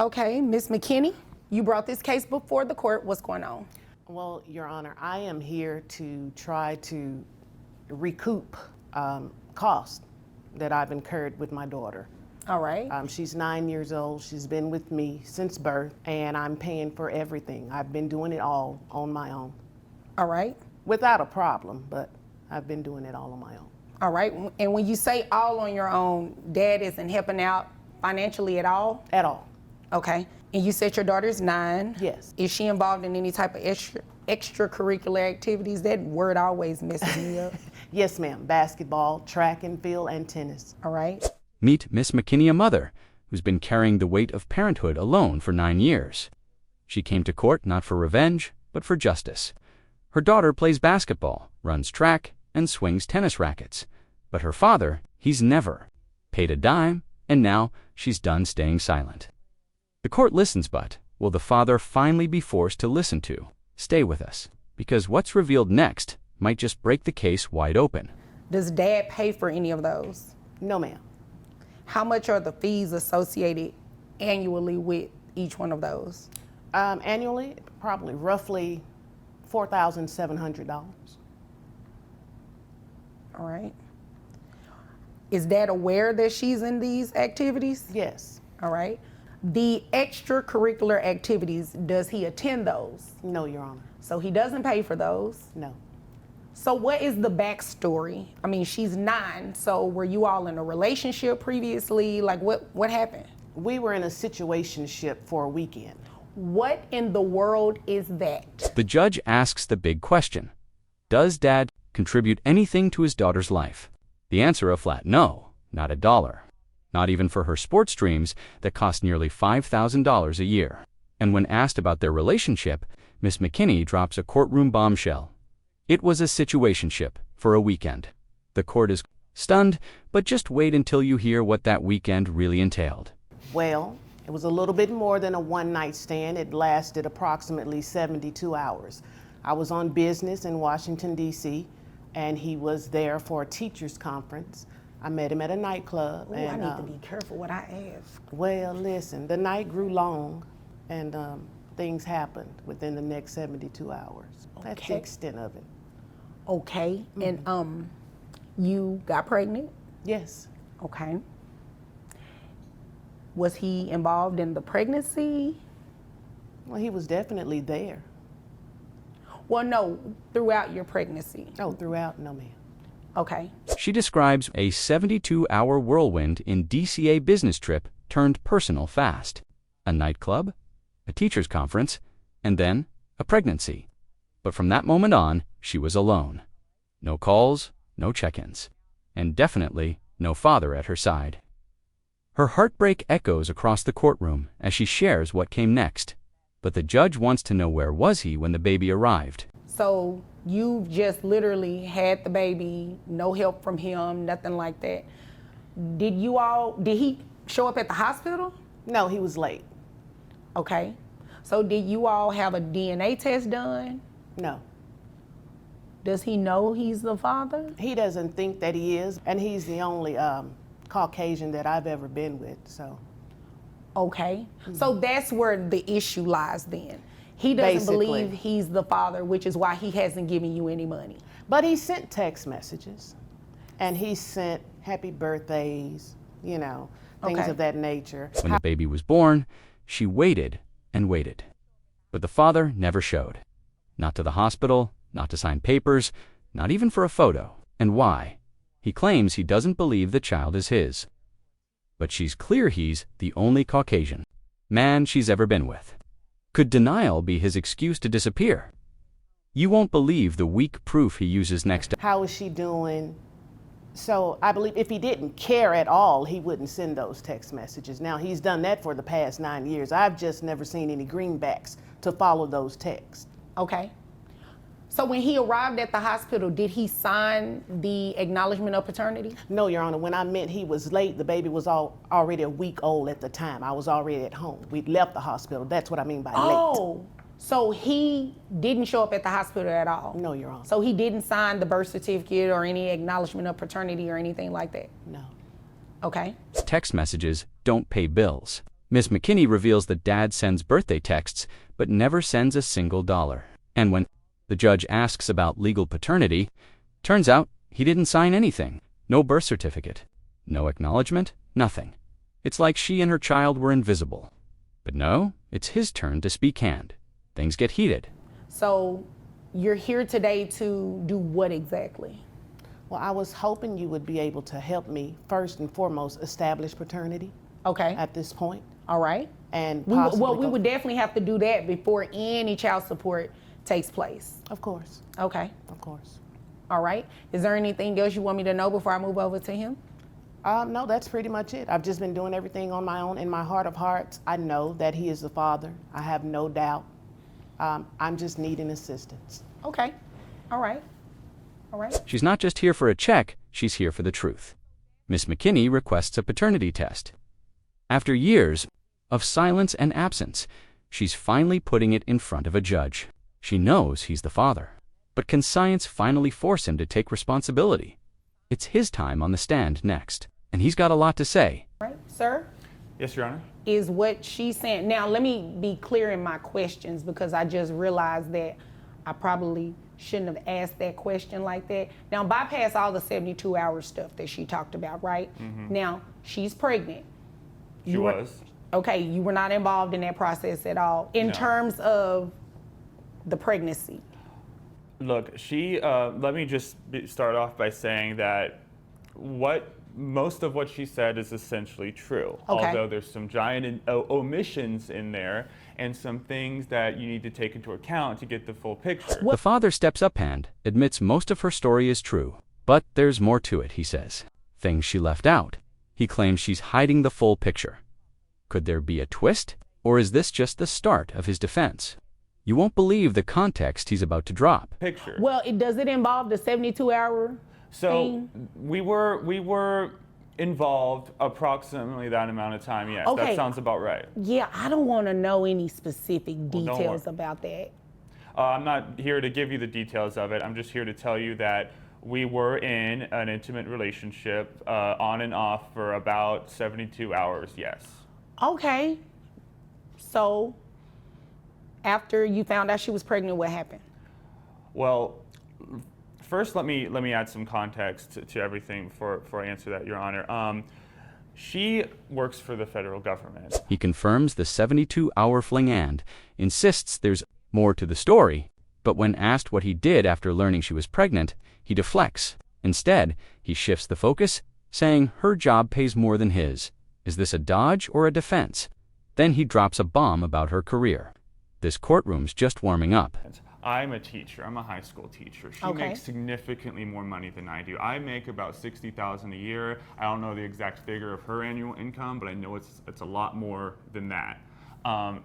Okay, Ms. McKinney, you brought this case before the court. What's going on? Well, Your Honor, I am here to try to recoup costs that I've incurred with my daughter. All right. She's 9 years old. She's been with me since birth, and I'm paying for everything. I've been doing it all on my own. All right. Without a problem, but I've been doing it all on my own. All right. And when you say all on your own, Dad isn't helping out financially at all? At all. Okay. And you said your daughter's 9. Yes. Is she involved in any type of extracurricular activities? That word always messes me up. Yes, ma'am. Basketball, track and field, and tennis. All right. Meet Miss McKinney, a mother who's been carrying the weight of parenthood alone for 9 years. She came to court not for revenge, but for justice. Her daughter plays basketball, runs track, and swings tennis rackets. But her father, he's never paid a dime, and now she's done staying silent. The court listens, but will the father finally be forced to listen to? Stay with us, because what's revealed next might just break the case wide open. Does Dad pay for any of those? No, ma'am. How much are the fees associated annually with each one of those? Annually, probably roughly $4,700. All right. Is Dad aware that she's in these activities? Yes. All right. The extracurricular activities, does he attend those? No, Your Honor. So he doesn't pay for those? No. So what is the backstory? I mean, she's 9, so were you all in a relationship previously? Like what happened? We were in a situationship for a weekend. What in the world is that? The judge asks the big question. Does Dad contribute anything to his daughter's life? The answer a flat no, not a dollar. Not even for her sports dreams that cost nearly $5,000 a year. And when asked about their relationship, Miss McKinney drops a courtroom bombshell. It was a situationship for a weekend. The court is stunned, but just wait until you hear what that weekend really entailed. Well, it was a little bit more than a one-night stand. It lasted approximately 72 hours. I was on business in Washington, D.C., and he was there for a teacher's conference. I met him at a nightclub. Ooh, and I need to be careful what I ask. Well, listen, the night grew long, and things happened within the next 72 hours. That's the Okay. extent of it. Okay, and you got pregnant? Yes. Okay. Was he involved in the pregnancy? Well, he was definitely there. Well, no, throughout your pregnancy. Oh, throughout? No, ma'am. Okay. She describes a 72-hour whirlwind in DCA business trip turned personal fast. A nightclub, a teacher's conference, and then a pregnancy. But from that moment on, she was alone. No calls, no check-ins, and definitely no father at her side. Her heartbreak echoes across the courtroom as she shares what came next. But the judge wants to know, where was he when the baby arrived? So you've just literally had the baby, no help from him, nothing like that. Did he show up at the hospital? No, he was late. Okay. So did you all have a DNA test done? No. Does he know he's the father? He doesn't think that he is, and he's the only Caucasian that I've ever been with, so. Okay. So that's where the issue lies then. He doesn't Basically. believe he's the father, which is why he hasn't given you any money. But he sent text messages, and he sent happy birthdays, things Okay. of that nature. When the baby was born, she waited and waited. But the father never showed. Not to the hospital, not to sign papers, not even for a photo. And why? He claims he doesn't believe the child is his. But she's clear he's the only Caucasian man she's ever been with. Could denial be his excuse to disappear? You won't believe the weak proof he uses next. How is she doing? So I believe if he didn't care at all, he wouldn't send those text messages. Now, he's done that for the past 9 years. I've just never seen any greenbacks to follow those texts. Okay. So when he arrived at the hospital, did he sign the acknowledgement of paternity? No, Your Honor. When I meant he was late, the baby was already a week old at the time. I was already at home. We'd left the hospital. That's what I mean by late. Oh, so he didn't show up at the hospital at all? No, Your Honor. So he didn't sign the birth certificate or any acknowledgement of paternity or anything like that? No. Okay. Text messages don't pay bills. Miss McKinney reveals that Dad sends birthday texts, but never sends a single dollar. And when the judge asks about legal paternity, turns out he didn't sign anything. No birth certificate, no acknowledgement, nothing. It's like she and her child were invisible. But no, it's his turn to speak hand. Things get heated. So you're here today to do what exactly? Well, I was hoping you would be able to help me, first and foremost, establish paternity Okay. at this point. All right. And We possibly would definitely have to do that before any child support takes place. Of course, Okay. of course. All right. Is there anything else you want me to know before I move over to him? No, that's pretty much it. I've just been doing everything on my own. In my heart of hearts, I know that he is the father. I have no doubt. I'm just needing assistance. Okay. All right. All right. She's not just here for a check, she's here for the truth. Miss McKinney requests a paternity test. After years of silence and absence, she's finally putting it in front of a judge. She knows he's the father. But can science finally force him to take responsibility? It's his time on the stand next, and he's got a lot to say. Right, sir? Yes, Your Honor. Is what she's saying. Now, let me be clear in my questions because I just realized that I probably shouldn't have asked that question like that. Now, bypass all the 72-hour stuff that she talked about, right? Mm-hmm. Now, she's pregnant. She was. Okay, you were not involved in that process at all in No. terms of the pregnancy. Look, let me just start off by saying that most of what she said is essentially true. Okay. Although there's some giant omissions in there and some things that you need to take into account to get the full picture. The father steps up and admits most of her story is true. But there's more to it, he says. Things she left out. He claims she's hiding the full picture. Could there be a twist? Or is this just the start of his defense? You won't believe the context he's about to drop. Picture. Well, does it involve the 72-hour So thing? we were involved approximately that amount of time. Yes, Okay. that sounds about right. Yeah, I don't want to know any specific don't details worry. about that. I'm not here to give you the details of it. I'm just here to tell you that we were in an intimate relationship on and off for about 72 hours, yes. Okay. So, after you found out she was pregnant, what happened? Well, first let me add some context to everything before I answer that, Your Honor. She works for the federal government. He confirms the 72-hour fling and insists there's more to the story. But when asked what he did after learning she was pregnant, he deflects. Instead, he shifts the focus, saying her job pays more than his. Is this a dodge or a defense? Then he drops a bomb about her career. This courtroom's just warming up. I'm a teacher. I'm a high school teacher. She Okay. makes significantly more money than I do. I make about $60,000 a year. I don't know the exact figure of her annual income, but I know it's a lot more than that.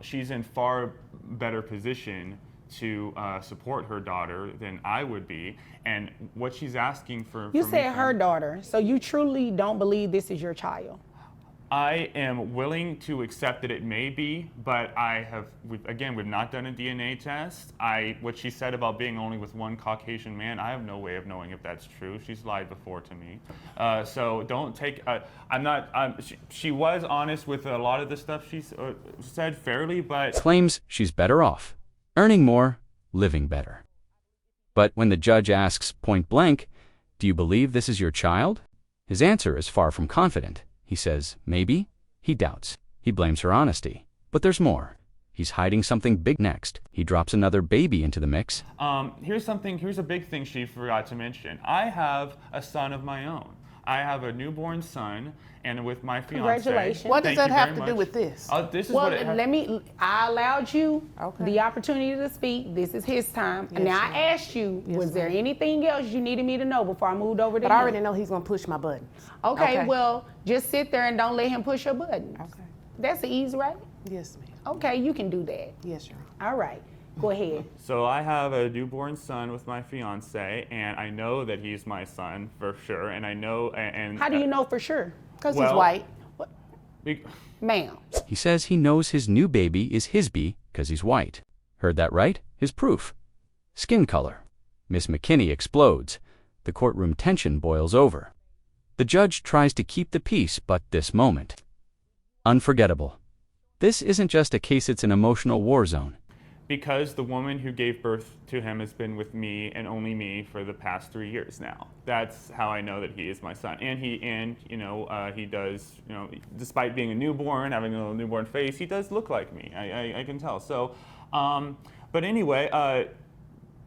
She's in far better position to support her daughter than I would be, and what she's asking for. You for said me her daughter, so you truly don't believe this is your child? I am willing to accept that it may be, but we've not done a DNA test. What she said about being only with one Caucasian man, I have no way of knowing if that's true. She's lied before to me. So don't take, she was honest with a lot of the stuff she said fairly, but. Claims she's better off, earning more, living better. But when the judge asks point blank, do you believe this is your child? His answer is far from confident. He says, maybe. He doubts. He blames her honesty. But there's more. He's hiding something big next. He drops another baby into the mix. Here's a big thing she forgot to mention. I have a son of my own. I have a newborn son, and with my fiance. Congratulations. What does Thank that you have very to do much. with this? This is Well, what it has. I allowed you Okay. the opportunity to speak. This is his time. And Yes, now I ma'am. asked you, Yes, was there ma'am. anything else you needed me to know before I moved over to But I him? already know he's gonna push my buttons. Okay, well, just sit there and don't let him push your buttons. Okay. That's the easy, right? Yes, ma'am. Okay, you can do that. Yes, Your Honor. All right, go ahead. So I have a newborn son with my fiance, and I know that he's my son for sure. And I know, and How do you know for sure? Because he's Well- white. be- Ma'am. He says he knows his new baby is his bee because he's white. Heard that right? His proof. Skin color. Miss McKinney explodes. The courtroom tension boils over. The judge tries to keep the peace, but this moment. Unforgettable. This isn't just a case, it's an emotional war zone. Because the woman who gave birth to him has been with me and only me for the past 3 years now. That's how I know that he is my son. And he does, despite being a newborn, having a little newborn face, he does look like me. I can tell. So, but anyway,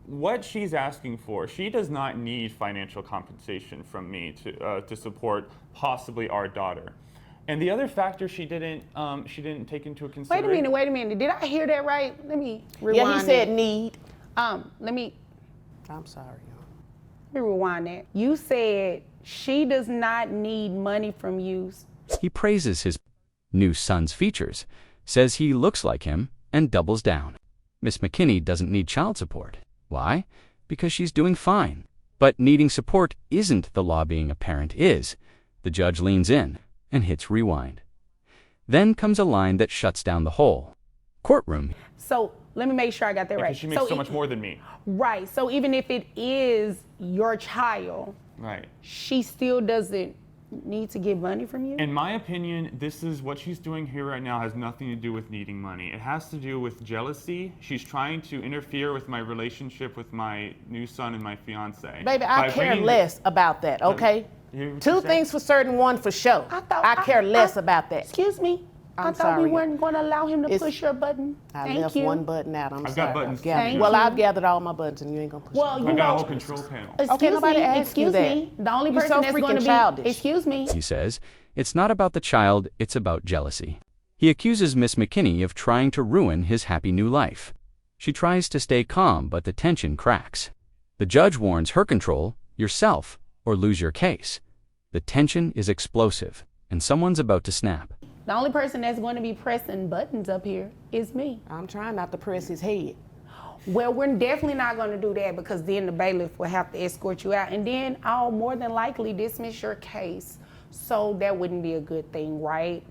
what she's asking for, she does not need financial compensation from me to support possibly our daughter. And the other factor she didn't take into consideration. Wait a minute. Did I hear that right? Let me rewind. Yeah, he said need. Let me I'm sorry, y'all. Let me rewind that. You said she does not need money from you. He praises his new son's features, says he looks like him, and doubles down. Miss McKinney doesn't need child support. Why? Because she's doing fine. But needing support isn't the law, being a parent is. The judge leans in and hits rewind. Then comes a line that shuts down the whole courtroom. So let me make sure I got that right. Because she makes so much more than me. Right. So even if it is your child, right, she still doesn't need to get money from you? In my opinion, this is what she's doing here right now has nothing to do with needing money. It has to do with jealousy. She's trying to interfere with my relationship with my new son and my fiance. Baby, I care less about that, okay? Two things for certain, one for sure. I care less about that. Excuse me. I'm I thought sorry. we weren't going to allow him to push your button. I Thank left you. one button out. I'm I've sorry. got buttons. Thank Well, you. I've gathered all my buttons and you ain't gonna push Well, them. you I've got a know, whole control panel. Okay, nobody asked excuse you that. me. The only You're person so that's going to freaking be childish. excuse me. He says it's not about the child, it's about jealousy. He accuses Miss McKinney of trying to ruin his happy new life. She tries to stay calm, but the tension cracks. The judge warns her, control yourself or lose your case. The tension is explosive, and someone's about to snap. The only person that's going to be pressing buttons up here is me. I'm trying not to press his head. Well, we're definitely not going to do that, because then the bailiff will have to escort you out, and then I'll more than likely dismiss your case. So that wouldn't be a good thing, right?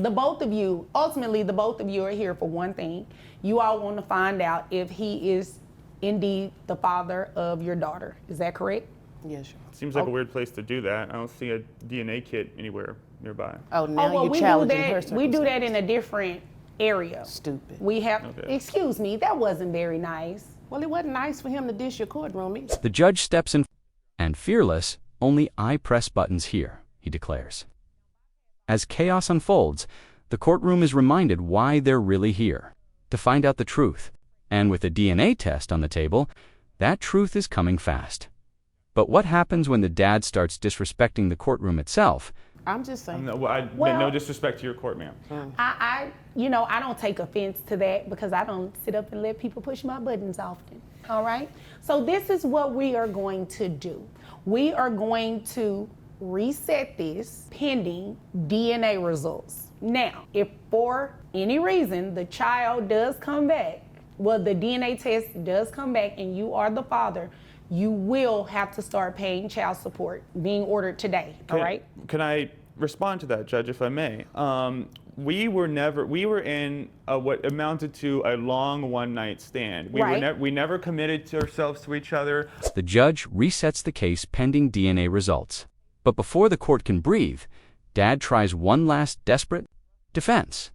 Ultimately, the both of you are here for one thing. You all want to find out if he is indeed the father of your daughter. Is that correct? Yes, sure. Seems like a weird place to do that. I don't see a DNA kit anywhere nearby. Oh, now well, you're challenging her we do that circumstance. in a different area. Stupid. We have, Okay. excuse me, that wasn't very nice. Well, it wasn't nice for him to dish your courtroom either. The judge steps in, and fearless, only I press buttons here, he declares. As chaos unfolds, the courtroom is reminded why they're really here, to find out the truth. And with a DNA test on the table, that truth is coming fast. But what happens when the dad starts disrespecting the courtroom itself? I'm just saying. No disrespect to your court, ma'am. I don't take offense to that, because I don't sit up and let people push my buttons often. All right? So this is what we are going to do. We are going to reset this pending DNA results. Now, if for any reason the child does come back, the DNA test does come back and you are the father, you will have to start paying child support, being ordered today, all right? Can I respond to that, Judge, if I may? We were in what amounted to a long one-night stand. We never committed ourselves to each other. The judge resets the case pending DNA results. But before the court can breathe, Dad tries one last desperate defense.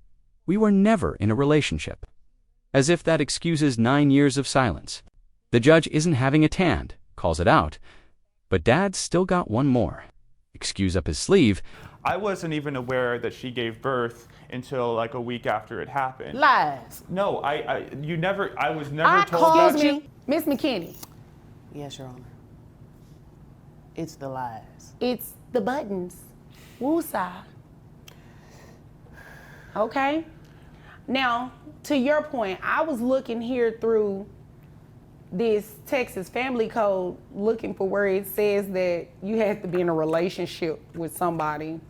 We were never in a relationship. As if that excuses 9 years of silence. The judge isn't having a hand, calls it out. But Dad's still got one more excuse up his sleeve. I wasn't even aware that she gave birth until like a week after it happened. Lies. No, I was never told that. Excuse me, Miss McKinney, Yes, Your Honor. It's the lies. it's the buttons. Woosah. Okay? Now, to your point, I was looking here through this Texas Family Code, looking for where it says that you have to be in a relationship with somebody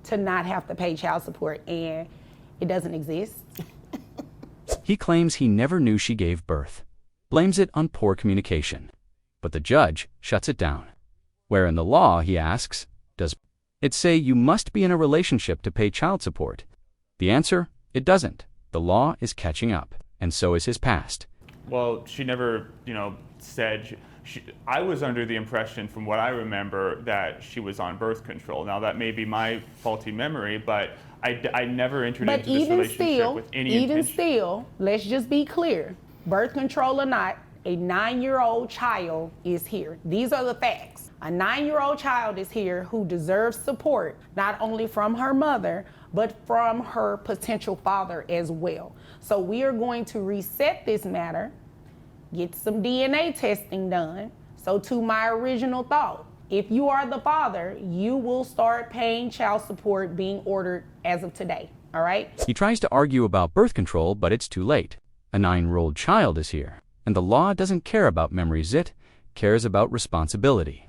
to not have to pay child support, and it doesn't exist. He claims he never knew she gave birth, blames it on poor communication. But the judge shuts it down. Where in the law, he asks, does it say you must be in a relationship to pay child support? The answer, it doesn't. The law is catching up, and so is his past. Well, she never, said. I was under the impression, from what I remember, that she was on birth control. Now, that may be my faulty memory, but I never entered But into this even relationship still, with any intention. let's just be clear. Birth control or not, a 9-year-old child is here. These are the facts. A 9-year-old child is here who deserves support, not only from her mother, but from her potential father as well. So we are going to reset this matter, get some DNA testing done. So to my original thought, if you are the father, you will start paying child support being ordered as of today, all right? He tries to argue about birth control, but it's too late. A 9-year-old child is here, and the law doesn't care about memories, it cares about responsibility.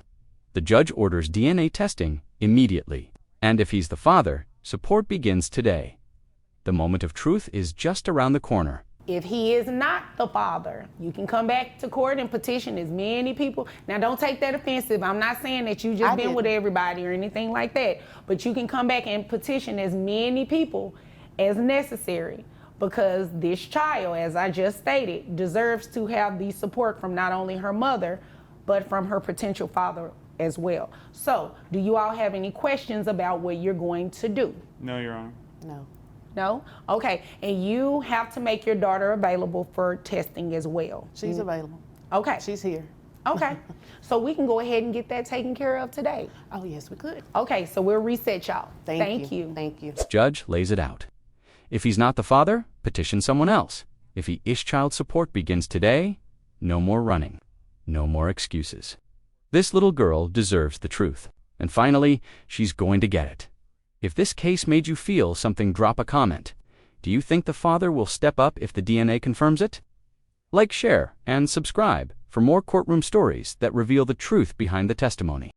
The judge orders DNA testing immediately, and if he's the father, support begins today. The moment of truth is just around the corner. If he is not the father, you can come back to court and petition as many people. Now, don't take that offensive. I'm not saying that you just been with everybody or anything like that, but you can come back and petition as many people as necessary, because this child, as I just stated, deserves to have the support from not only her mother, but from her potential father as well. So, do you all have any questions about what you're going to do? No, Your Honor. No. No? Okay. And you have to make your daughter available for testing as well. She's available. Okay. She's here. Okay. So we can go ahead and get that taken care of today. Oh, yes, we could. Okay, so we'll reset y'all. Thank you. Thank you. Judge lays it out. If he's not the father, petition someone else. If he is child support begins today, no more running. No more excuses. This little girl deserves the truth. And finally, she's going to get it. If this case made you feel something, drop a comment. Do you think the father will step up if the DNA confirms it? Like, share, and subscribe for more courtroom stories that reveal the truth behind the testimony.